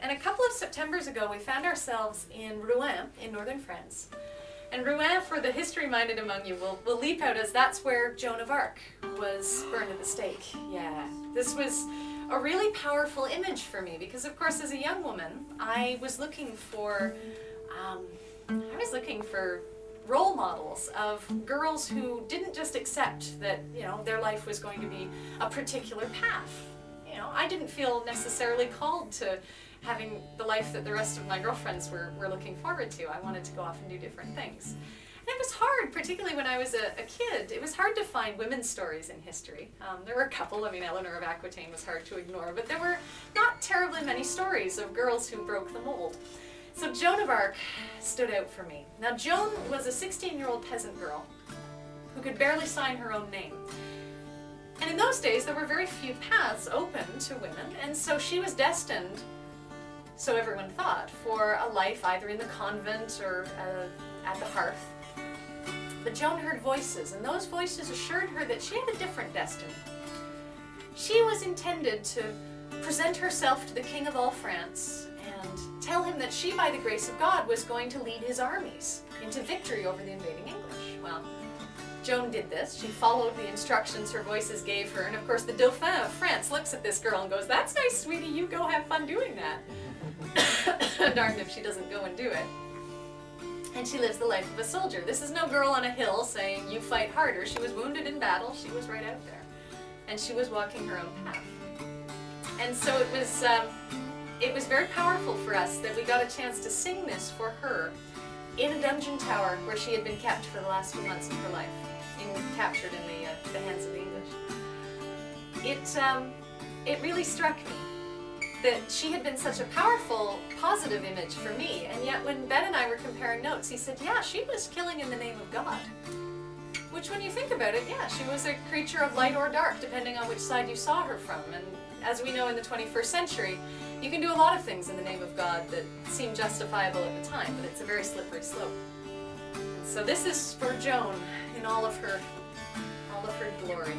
And a couple of Septembers ago, we found ourselves in Rouen, in northern France. And Rouen, for the history-minded among you, will leap out as that's where Joan of Arc was burned at the stake. Yeah, this was a really powerful image for me because, of course, as a young woman, I was looking for role models of girls who didn't just accept that, you know, their life was going to be a particular path. You know, I didn't feel necessarily called to having the life that the rest of my girlfriends were looking forward to. I wanted to go off and do different things. And it was hard, particularly when I was a kid. It was hard to find women's stories in history. There were a couple. I mean, Eleanor of Aquitaine was hard to ignore, but there were not terribly many stories of girls who broke the mold. So Joan of Arc stood out for me. Now, Joan was a 16-year-old peasant girl who could barely sign her own name. And in those days, there were very few paths open to women, and so she was destined, so everyone thought, for a life either in the convent or at the hearth. But Joan heard voices, and those voices assured her that she had a different destiny. She was intended to present herself to the King of all France and tell him that she, by the grace of God, was going to lead his armies into victory over the invading English. Well, Joan did this. She followed the instructions her voices gave her, and of course the Dauphin of France looks at this girl and goes, "That's nice, sweetie, you go have fun doing that." Darned if she doesn't go and do it. And she lives the life of a soldier. This is no girl on a hill saying, "You fight harder." She was wounded in battle. She was right out there. And she was walking her own path. And so it was very powerful for us that we got a chance to sing this for her in a dungeon tower where she had been kept for the last few months of her life, captured in the hands of the English. It really struck me that she had been such a powerful, positive image for me, and yet when Ben and I were comparing notes, he said, yeah, she was killing in the name of God. Which, when you think about it, yeah, she was a creature of light or dark, depending on which side you saw her from. And as we know in the 21st century, you can do a lot of things in the name of God that seem justifiable at the time, but it's a very slippery slope. And so this is for Joan in all of her glory.